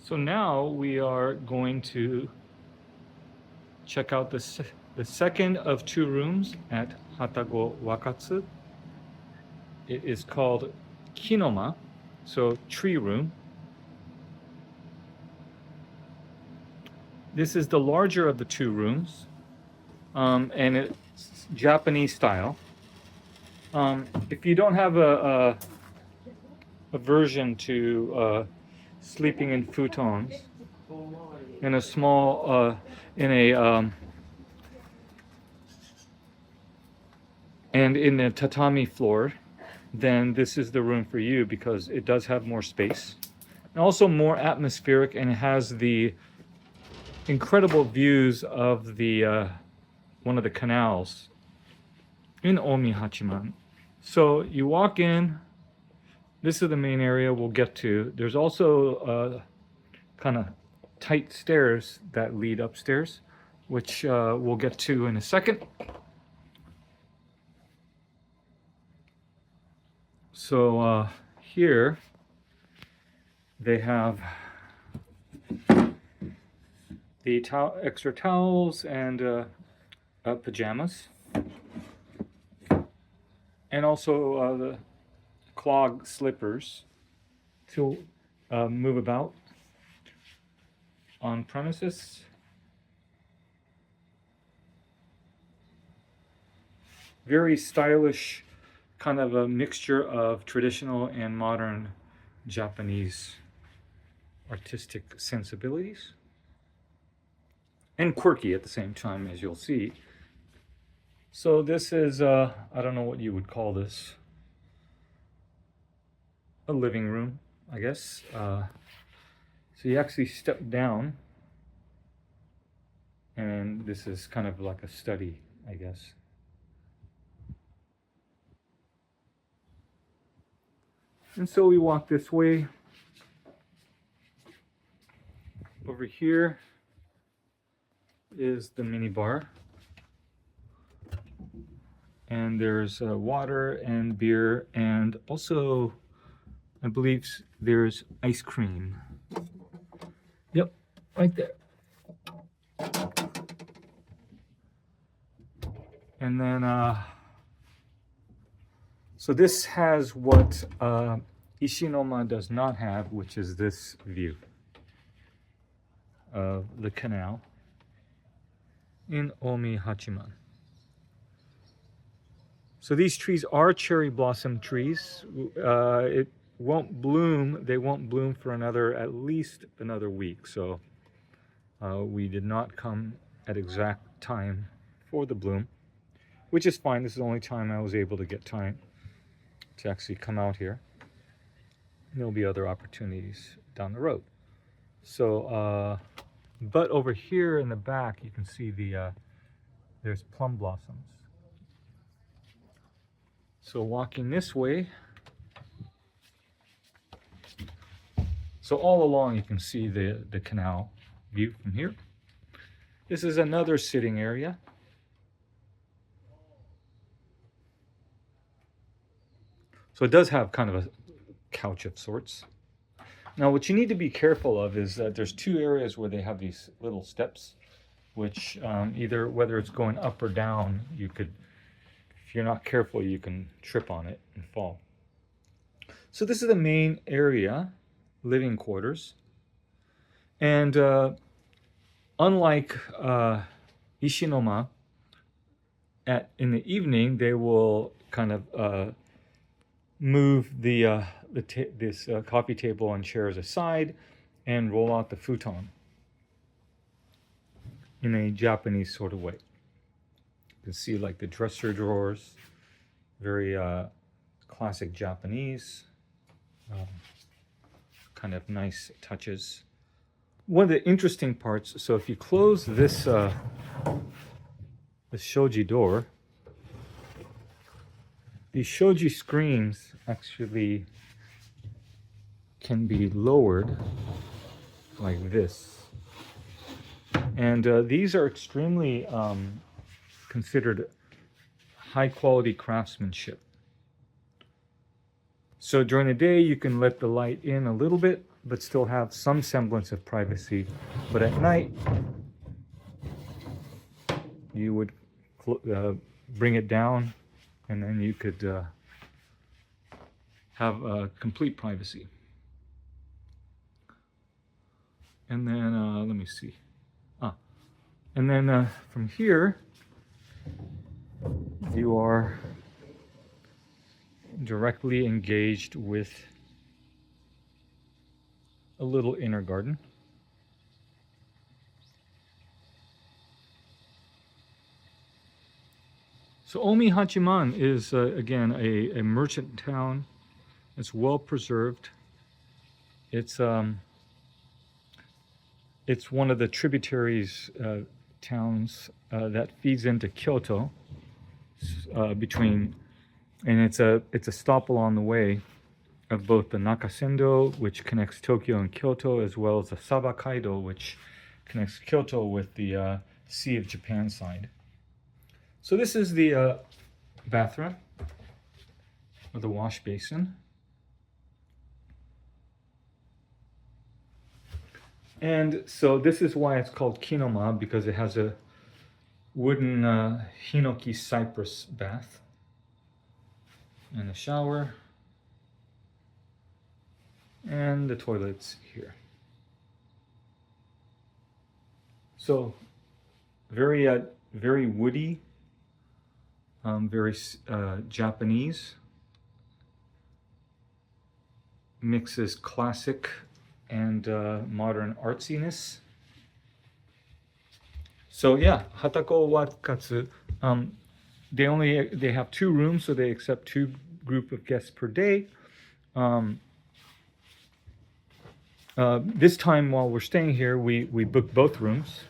So now we are going to check out the second of two rooms at Hatago Wakatsu. It is called Kinoma, so tree room. This is the larger of the two rooms, and it's Japanese style. If you don't have a aversion to sleeping in futons in a small and in a tatami floor, then this is the room for you because it does have more space and also more atmospheric, and it has the incredible views of the one of the canals in Omihachiman. So you walk in. This is the main area we'll get to. There's also kind of tight stairs that lead upstairs, which we'll get to in a second. So here they have the extra towels and pajamas, and also the clog slippers to move about on premises. Very stylish, kind of a mixture of traditional and modern Japanese artistic sensibilities, and quirky at the same time, as you'll see. So this is, I don't know what you would call this, a living room, I guess. So you actually step down, and this is kind of like a study, I guess. And so we walk this way. Over here is the mini bar. And there's water and beer, and also I believe there's ice cream. Yep, right there. And then, so this has what Ishinoma does not have, which is this view of the canal in Omihachiman. So these trees are cherry blossom trees. It won't bloom. They won't bloom for at least another week. So we did not come at exact time for the bloom, which is fine. This is the only time I was able to get time to actually come out here. There'll be other opportunities down the road. So, but over here in the back, you can see there's plum blossoms. So walking this way, so all along you can see the canal view from here. This is another sitting area. So it does have kind of a couch of sorts. Now what you need to be careful of is that there's two areas where they have these little steps, which either whether it's going up or down, you could, if you're not careful, you can trip on it and fall. So this is the main area, living quarters. And unlike Ishinoma, in the evening, they will kind of move this coffee table and chairs aside and roll out the futon in a Japanese sort of way. You can see like the dresser drawers, very classic Japanese, kind of nice touches. One of the interesting parts, so if you close this shoji door, these shoji screens actually can be lowered like this. And these are extremely considered high quality craftsmanship. So during the day, you can let the light in a little bit, but still have some semblance of privacy. But at night, you would bring it down, and then you could have complete privacy. And then let me see. And then from here, you are directly engaged with a little inner garden. So Omihachiman is again a merchant town. It's well preserved. It's one of the tributaries towns that feeds into Kyoto. And it's a stop along the way of both the Nakasendo, which connects Tokyo and Kyoto, as well as the Saba Kaido, which connects Kyoto with the Sea of Japan side. So this is the bathroom, or the wash basin. And so this is why it's called kinoma, because it has a wooden hinoki cypress bath. And a shower. And the toilet's here. So very woody, very Japanese. Mixes classic and modern artsiness. So yeah, Hatako Wakatsu. They have 2 rooms, so they accept 2 group of guests per day. This time while we're staying here, we booked both rooms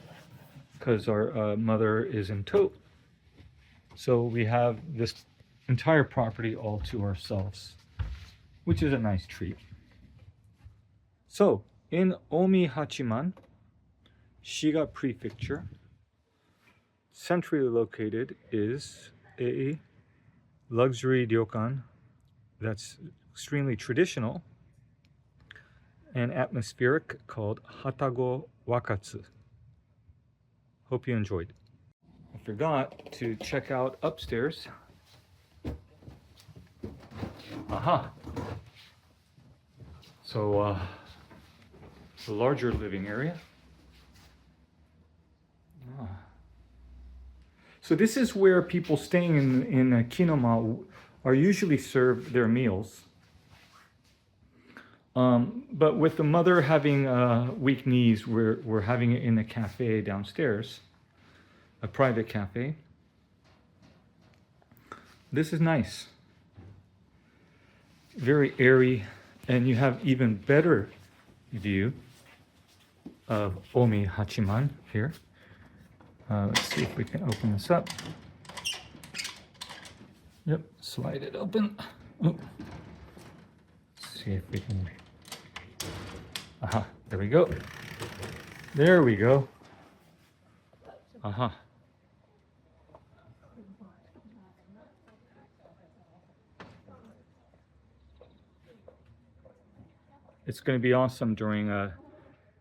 because our mother is in tow. So we have this entire property all to ourselves, which is a nice treat. So in Omihachiman, Shiga Prefecture, centrally located is a luxury ryokan that's extremely traditional and atmospheric called Hatago Wakatsu. Hope you enjoyed. I forgot to check out upstairs. Aha! So the larger living area. So this is where people staying in kinoma are usually served their meals. But with the mother having weak knees, we're having it in a cafe downstairs, a private cafe. This is nice. Very airy, and you have even better view of Omihachiman here. Let's see if we can open this up. Yep, slide it open. Oh. Let's see if we can. Aha, there we go. There we go. Aha. It's going to be awesome during a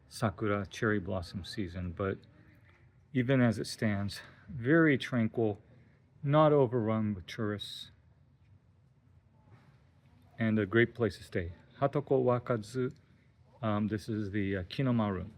sakura cherry blossom season, but even as it stands, very tranquil, not overrun with tourists, and a great place to stay. Hatako Wakasu, this is the kinoma room.